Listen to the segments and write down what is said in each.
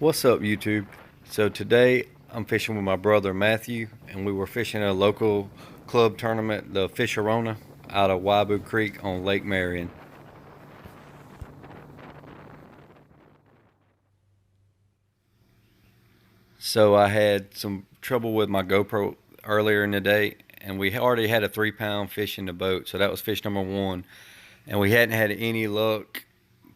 What's up, YouTube? So today I'm fishing with my brother Matthew, and we were fishing a local club tournament, the Fisherona, out of Waibu Creek on Lake Marion. So I had some trouble with my GoPro earlier in the day, and we already had a 3 pound fish in the boat. So that was fish number one, and we hadn't had any luck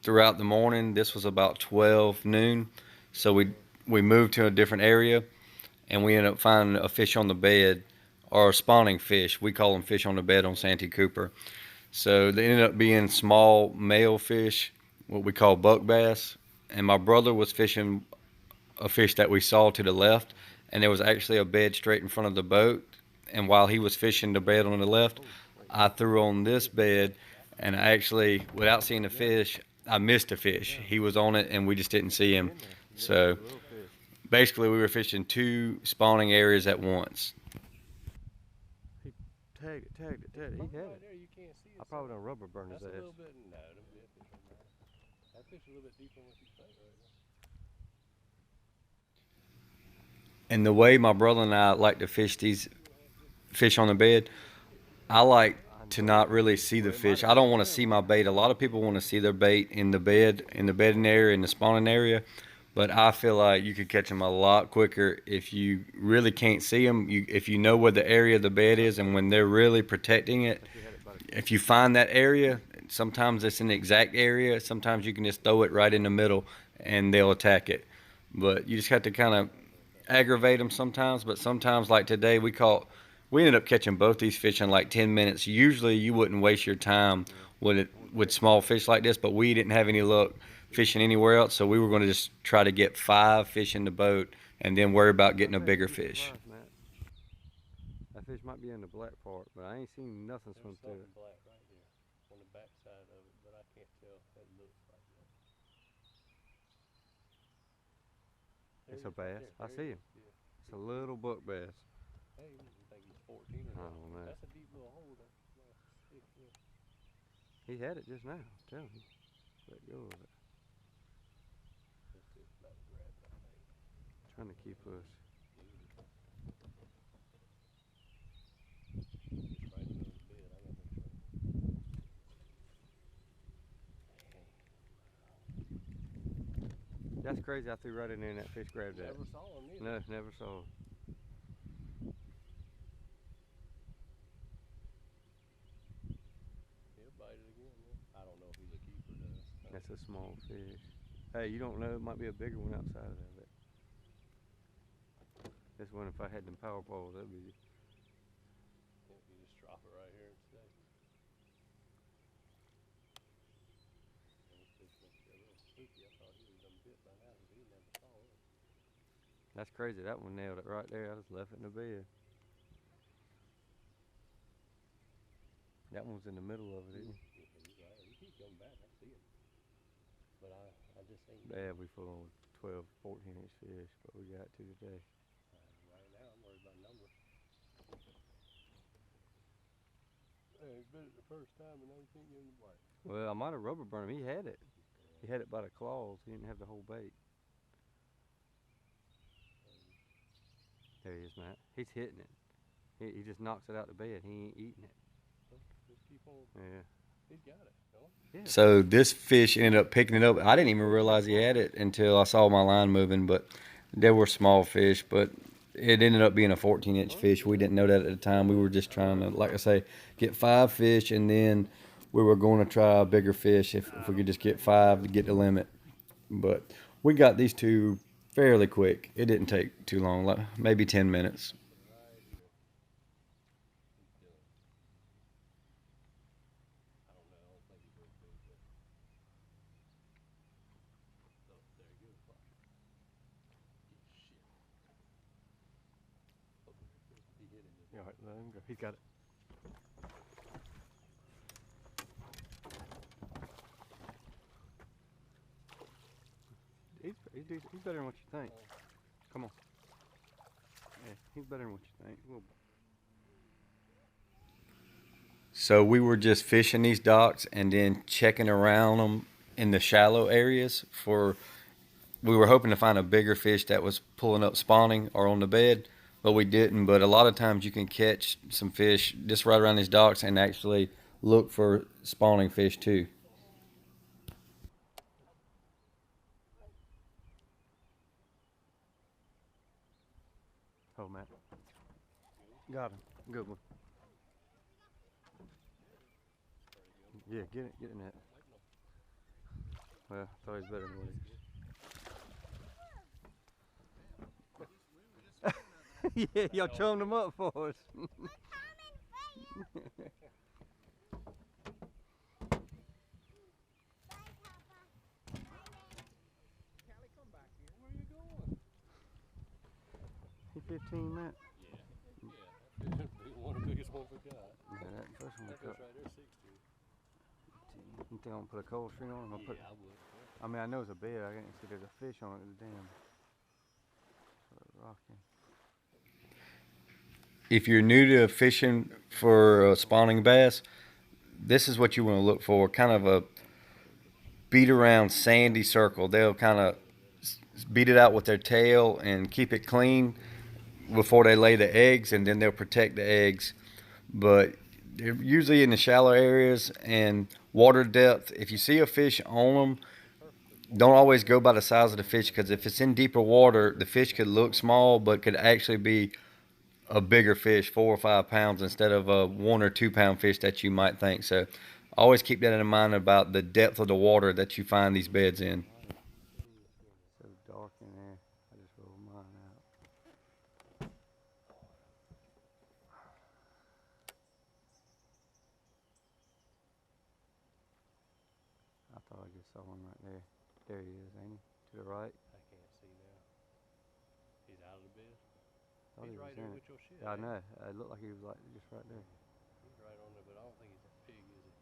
throughout the morning. This was about 12 noon, so we moved to a different area, and we ended up finding a fish on the bed, or a spawning fish. We call them fish on the bed on Santee Cooper. So they ended up being small male fish, what we call buck bass. And my brother was fishing a fish that we saw to the left, and there was actually a bed straight in front of the boat. And while he was fishing the bed on the left, I threw on this bed, and I actually, without seeing the fish, I missed a fish. He was on it, and we just didn't see him. So basically, we were fishing two spawning areas at once. He tagged it. He had it. I probably done rubber burned his ass. A little bit. No, them dead fish on there. That fish a little bit deeper than what you think right now. And the way my brother and I like to fish these fish on the bed, I like to not really see the fish. I don't want to see my bait. A lot of people want to see their bait in the bed, in the bedding area, in the spawning area. But I feel like you could catch them a lot quicker if you really can't see them. If you know where the area of the bed is, and when they're really protecting it, if you find that area, sometimes it's an exact area. Sometimes you can just throw it right in the middle, and they'll attack it. But you just have to kind of aggravate them sometimes. But sometimes, like today, we ended up catching both these fish in like 10 minutes. Usually, you wouldn't waste your time with small fish like this, but we didn't have any luck fishing anywhere else, so we were going to just try to get 5 fish in the boat and then worry about getting a bigger fish. That fish might be in the black part, but I ain't seen nothing swim through it. Black right here on the back side of it, but I can't tell. It looks like that. It's a bass. I see him. It's a little buck bass. Hey, you think he's 14 or not? Oh man, That's a deep little hole there. he had it just now. Tell me, let go of it. Trying to keep us. That's crazy. I threw right in there and that fish grabbed that. Never saw him either. No, never saw him. He'll bite it again. Yeah. I don't know if he's a keeper though. That's a small fish. Hey, you don't know. It might be a bigger one outside of that. This one, if I had them power poles, that'd be. Can't you just drop it right here and stay? Spooky. I thought he was done bit by now because he never saw it. That's crazy. That one nailed it right there. I just left it in the bed. That one's in the middle of it, isn't it? Yeah, he keeps coming back. I see it. But I just ain't. Yeah, we full on 12, 14-inch fish, but we got two today. Right now, I'm worried about numbers. Hey, he bit it the first time and now you can't get him to bite. Well, I might have rubber burned him. He had it. He had it by the claws. He didn't have the whole bait. There he is, Matt. He's hitting it. He just knocks it out the bed. He ain't eating it. Just keep on. Yeah. He's got it. Yeah. So this fish ended up picking it up. I didn't even realize he had it until I saw my line moving, but there were small fish, but it ended up being a 14-inch fish. We didn't know that at the time. We were just trying to, like I say, get 5 fish, and then we were going to try a bigger fish if we could just get 5 to get the limit. But we got these two fairly quick. It didn't take too long, like maybe 10 minutes. All right, let him go. He's got it. He's better than what you think. Come on. Yeah, he's better than what you think. So we were just fishing these docks and then checking around them in the shallow areas for we were hoping to find a bigger fish that was pulling up spawning or on the bed, but we didn't. But a lot of times you can catch some fish just right around these docks and actually look for spawning fish too. Oh, Matt. Got him. Good one. Yeah, get in that. Well, I thought he was better than what he is. Yeah, y'all chummed him up for us. He 15, Matt? Yeah. One of the biggest ones we got. Yeah, that first one we That fish caught. right there, 16. You think I'm gonna put a cold string on him? Yeah, I would. I mean, I know it's a bed. I can't see there's a fish on it. The damn rocking. If you're new to fishing for spawning bass, this is what you want to look for. Kind of a beat around sandy circle. They'll kind of beat it out with their tail and keep it clean before they lay the eggs, and then they'll protect the eggs. But they're usually in the shallow areas and water depth. If you see a fish on them, don't always go by the size of the fish, because if it's in deeper water, the fish could look small but could actually be a bigger fish, 4 or 5 pounds, instead of a 1 or 2 pound fish that you might think. So always keep that in mind about the depth of the water that you find these beds in. So dark in there. I just rolled mine out. I thought I just saw one right there. There he is, ain't he? To the right. I can't see now. He's out of the bed. Thought He's he was right there in it. with your shit. Yeah, I ain't know. It looked like he was like just right there. He's right on there, but I don't think he's a pig, is he?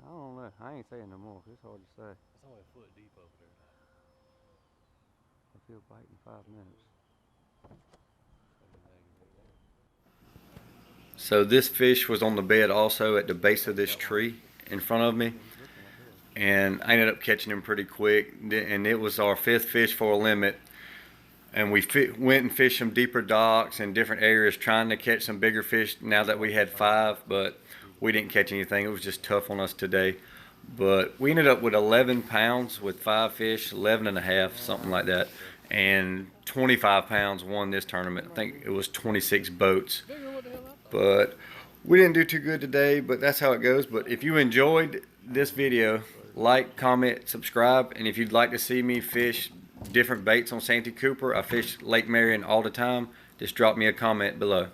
I don't know. I ain't saying no more. It's hard to say. It's only a foot deep over there now. If he'll bite in 5 minutes. So this fish was on the bed also at the base of this tree in front of me, and I ended up catching him pretty quick, and it was our 5th fish for a limit. And we went and fished some deeper docks and different areas trying to catch some bigger fish now that we had 5, but we didn't catch anything. It was just tough on us today. But we ended up with 11 pounds with 5 fish, 11 and a half, something like that. And 25 pounds won this tournament. I think it was 26 boats. But we didn't do too good today, but that's how it goes. But if you enjoyed this video, like, comment, subscribe. And if you'd like to see me fish different baits on Santee Cooper, I fish Lake Marion all the time, just drop me a comment below.